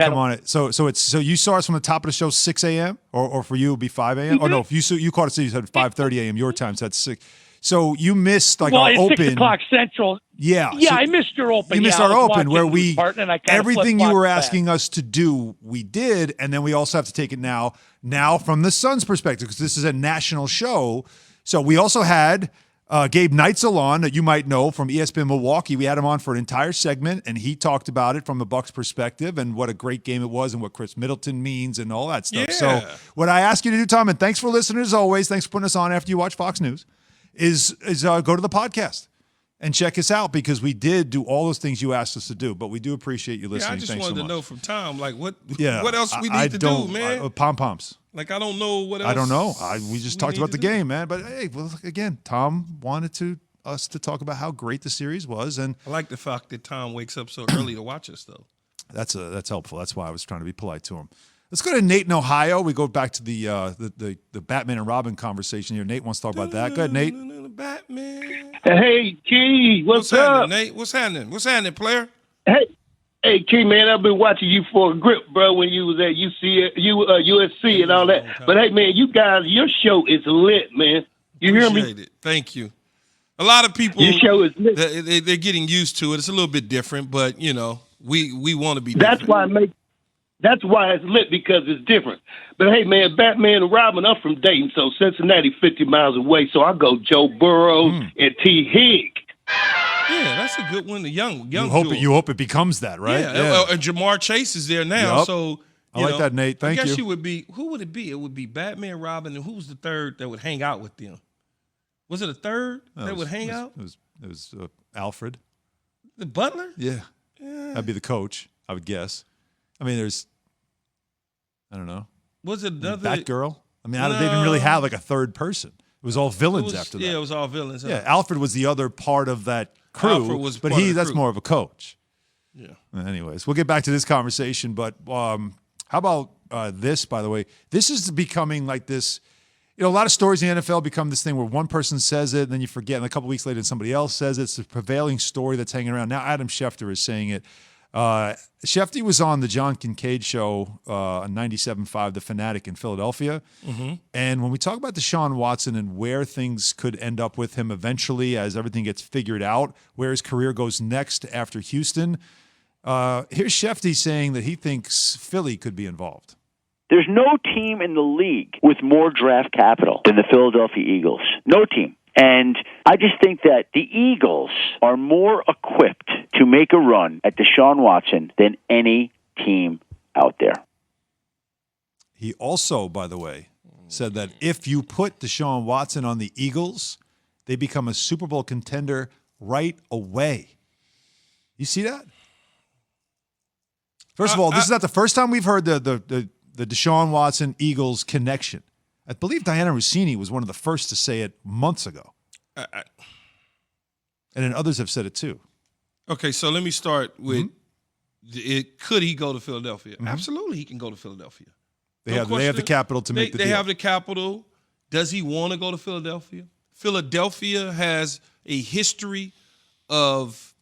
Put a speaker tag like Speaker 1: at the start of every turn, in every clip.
Speaker 1: Come on it. So you saw us from the top of the show 6 a.m. or for you it would be 5 a.m.
Speaker 2: Mm-hmm.
Speaker 1: Oh no, if you caught us, you said 5:30 a.m. your time, so that's 6. So you missed like our
Speaker 2: it's
Speaker 1: open
Speaker 2: 6 o'clock Central.
Speaker 1: Yeah.
Speaker 2: Yeah,
Speaker 1: So
Speaker 2: I missed your open.
Speaker 1: You missed
Speaker 2: I
Speaker 1: our
Speaker 2: was
Speaker 1: open where
Speaker 2: watching Spartan, and I kinda
Speaker 1: everything you were
Speaker 2: flip-flopped
Speaker 1: asking
Speaker 2: back.
Speaker 1: us to do, we did, and then we also have to take it now from the Suns' perspective because this is a national show. So we also had Gabe Neitzel on that you might know from ESPN Milwaukee. We had him on for an entire segment, and he talked about it from the Bucks' perspective and what a great game it was and what Chris Middleton means and all that stuff.
Speaker 3: Yeah.
Speaker 1: So what I ask you to do, Tom, and thanks for listening as always, thanks for putting us on after you watch Fox News, is go to the podcast and check us out because we did do all those things you asked us to do. But we do appreciate you listening.
Speaker 3: Yeah, I just
Speaker 1: Thanks
Speaker 3: wanted
Speaker 1: so
Speaker 3: to
Speaker 1: much.
Speaker 3: know from Tom, like, what else we
Speaker 1: I
Speaker 3: need to do,
Speaker 1: don't-
Speaker 3: man?
Speaker 1: Pom-poms.
Speaker 3: Like, I don't know what else.
Speaker 1: I don't know. We just talked
Speaker 3: need
Speaker 1: about
Speaker 3: to
Speaker 1: the
Speaker 3: do.
Speaker 1: game, man. But hey, well, again, Tom wanted us to talk about how great the series was, and
Speaker 3: I like the fact that Tom wakes up so early to watch us, though.
Speaker 1: that's helpful. That's why I was trying to be polite to him. Let's go to Nate in Ohio. We go back to the Batman and Robin conversation here. Nate wants to talk about that. Go ahead, Nate.
Speaker 3: Batman.
Speaker 4: Hey, Key, what's up?
Speaker 3: happening, Nate? What's happening? What's happening, player?
Speaker 4: Hey, Key, man, I've been watching you for a grip, bro, when you was at USC and all that. But, hey, man, you guys, your show is lit, man. You hear me?
Speaker 3: Appreciate it. Thank you. A lot of people,
Speaker 4: Your show is lit.
Speaker 3: they're getting used to it. It's a little bit different, but, you know, we want to be different.
Speaker 4: That's why it's lit, because it's different. But, hey, man, Batman and Robin, I'm from Dayton, so Cincinnati 50 miles away, so I go Joe Burrow and T. Higg.
Speaker 3: Yeah, that's a good one. The young
Speaker 1: You hope it becomes that, right?
Speaker 3: Yeah. And Jamar Chase is there now,
Speaker 1: Yep.
Speaker 3: so
Speaker 1: I like that, Nate. Thank
Speaker 3: I guess
Speaker 1: you.
Speaker 3: it would be, who would it be? It would be Batman, Robin, and who was the third that would hang out with them? Was it a third that would hang out?
Speaker 1: It was Alfred.
Speaker 3: The butler?
Speaker 1: Yeah. That'd be the coach, I would guess. I mean, I don't know.
Speaker 3: Was it another
Speaker 1: Batgirl? I mean, they didn't really have like a third person. It was all villains after that.
Speaker 3: Yeah, it was all villains.
Speaker 1: Yeah, Alfred was the other part of that crew,
Speaker 3: Alfred was
Speaker 1: but
Speaker 3: part of the
Speaker 1: that's
Speaker 3: crew.
Speaker 1: more of a coach.
Speaker 3: Yeah.
Speaker 1: Anyways, we'll get back to this conversation, but how about this, by the way? This is becoming like this, a lot of stories in the NFL become this thing where one person says it and then you forget, and a couple weeks later somebody else says it. It's the prevailing story that's hanging around. Now Adam Schefter is saying it. Shefty was on the John Kincaid show on 97.5, The Fanatic in Philadelphia. Mm-hmm. And when we talk about Deshaun Watson and where things could end up with him eventually as everything gets figured out, where his career goes next after Houston, here's Shefty saying that he thinks Philly could be involved.
Speaker 5: There's no team in the league with more draft capital than the Philadelphia Eagles. No team. And I just think that the Eagles are more equipped to make a run at Deshaun Watson than any team out there.
Speaker 1: He also, by the way, said that if you put Deshaun Watson on the Eagles, they become a Super Bowl contender right away. You see that? First of all, this is not the first time we've heard the Deshaun Watson Eagles connection. I believe Diana Rossini was one of the first to say it months ago. And then others have said it too.
Speaker 3: Okay, so let me start with could he go to Philadelphia?
Speaker 1: Mm-hmm.
Speaker 3: Absolutely, he can go to Philadelphia.
Speaker 1: They have the capital to make the deal.
Speaker 3: They have the capital. Does he want to go to Philadelphia? Philadelphia has a history of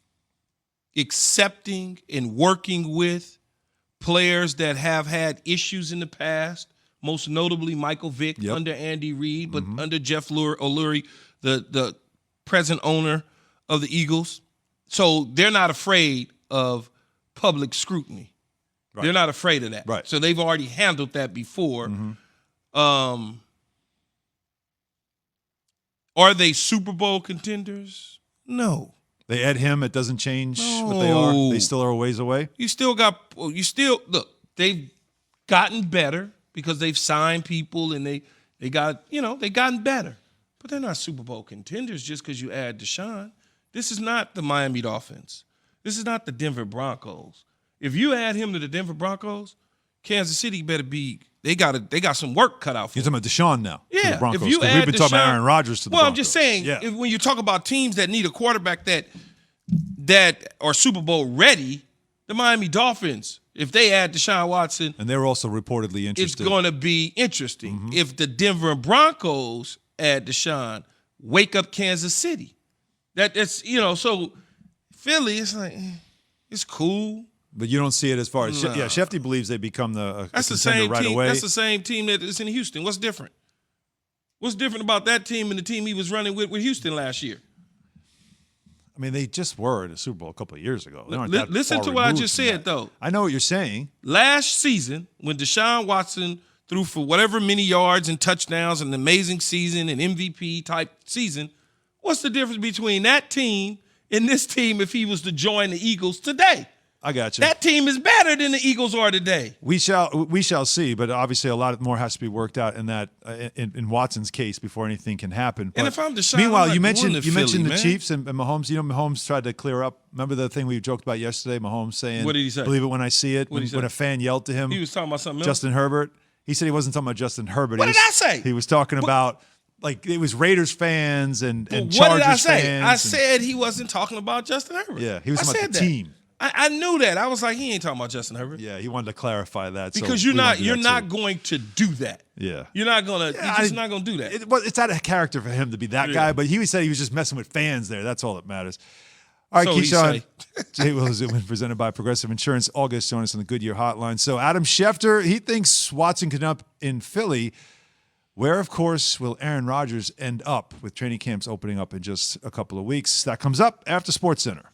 Speaker 3: accepting and working with players that have had issues in the past, most notably Michael Vick under Andy Reid, but under Jeff O'Leary, the present owner of the Eagles. So they're not afraid of public scrutiny. Right. They're not afraid of that.
Speaker 1: Right.
Speaker 3: So they've already handled that before.
Speaker 1: Mm-hmm.
Speaker 3: Are they Super Bowl contenders? No.
Speaker 1: They add him, it doesn't change what they are. They still are a ways away.
Speaker 3: Look, they've gotten better because they've signed people and they gotten better. But they're not Super Bowl contenders just because you add Deshaun. This is not the Miami Dolphins. This is not the Denver Broncos. If you add him to the Denver Broncos, Kansas City better be. They got some work cut out for
Speaker 1: You're
Speaker 3: them.
Speaker 1: talking about Deshaun now.
Speaker 3: Yeah,
Speaker 1: to the Broncos,
Speaker 3: if you
Speaker 1: 'cause
Speaker 3: add
Speaker 1: we've been talking about
Speaker 3: Deshaun-
Speaker 1: Aaron Rodgers to the
Speaker 3: Well,
Speaker 1: Broncos.
Speaker 3: I'm just saying,
Speaker 1: Yeah.
Speaker 3: when you talk about teams that need a quarterback that are Super Bowl ready, the Miami Dolphins, if they add Deshaun Watson,
Speaker 1: And they're also reportedly interested.
Speaker 3: it's going to be interesting. If the Denver Broncos add Deshaun, wake up Kansas City. That's so Philly, it's like, it's cool.
Speaker 1: But you don't see it as far as
Speaker 3: No.
Speaker 1: Shefty believes they become a
Speaker 3: That's the
Speaker 1: contender
Speaker 3: same
Speaker 1: right
Speaker 3: team.
Speaker 1: away.
Speaker 3: That's the same team that is in Houston. What's different? What's different about that team and the team he was running with Houston last year?
Speaker 1: I mean, they just were in a Super Bowl a couple of years ago. They aren't that
Speaker 3: Listen
Speaker 1: far
Speaker 3: to what I
Speaker 1: removed
Speaker 3: just
Speaker 1: from
Speaker 3: said,
Speaker 1: that.
Speaker 3: though.
Speaker 1: I know what you're saying.
Speaker 3: Last season, when Deshaun Watson threw for whatever many yards and touchdowns, an amazing season, an MVP type season, what's the difference between that team and this team if he was to join the Eagles today?
Speaker 1: I got you.
Speaker 3: That team is better than the Eagles are today.
Speaker 1: We shall see, but obviously a lot more has to be worked out in that in Watson's case before anything can happen.
Speaker 3: And
Speaker 1: But
Speaker 3: if I'm Deshaun,
Speaker 1: meanwhile,
Speaker 3: I'm
Speaker 1: you
Speaker 3: not going
Speaker 1: mentioned
Speaker 3: to Philly,
Speaker 1: the
Speaker 3: man.
Speaker 1: Chiefs and Mahomes. You know, Mahomes tried to clear up. Remember the thing we joked about yesterday? Mahomes saying,
Speaker 3: What did he say?
Speaker 1: Believe it when I see it.
Speaker 3: What'd he
Speaker 1: When
Speaker 3: say?
Speaker 1: a fan yelled to him,
Speaker 3: He was talking about something else.
Speaker 1: Justin Herbert. He said he wasn't talking about Justin Herbert.
Speaker 3: What
Speaker 1: He
Speaker 3: did
Speaker 1: was-
Speaker 3: I say?
Speaker 1: He was talking about like it was Raiders fans and
Speaker 3: What
Speaker 1: Chargers
Speaker 3: did I say?
Speaker 1: fans.
Speaker 3: I
Speaker 1: and-
Speaker 3: said he wasn't talking about Justin Herbert.
Speaker 1: Yeah, he was
Speaker 3: I
Speaker 1: talking about
Speaker 3: said
Speaker 1: the
Speaker 3: that.
Speaker 1: team.
Speaker 3: I knew that. I was like, he ain't talking about Justin Herbert.
Speaker 1: Yeah, he wanted to clarify that. so
Speaker 3: Because
Speaker 1: we
Speaker 3: you're
Speaker 1: won't do
Speaker 3: you're
Speaker 1: that
Speaker 3: not
Speaker 1: too.
Speaker 3: going to do that.
Speaker 1: Yeah.
Speaker 3: You're not gonna.
Speaker 1: Yeah,
Speaker 3: You're just not gonna do that.
Speaker 1: Well, it's out of character for him to be that
Speaker 3: Yeah.
Speaker 1: guy, but he said he was just messing with fans there. That's all that matters. All right,
Speaker 3: So he
Speaker 1: Keyshawn.
Speaker 3: say.
Speaker 1: Jay Will is presented by Progressive Insurance. August join us on the Goodyear Hotline. So Adam Schefter, he thinks Watson can up in Philly, where, of course, will Aaron Rodgers end up with training camps opening up in just a couple of weeks. That comes up after SportsCenter.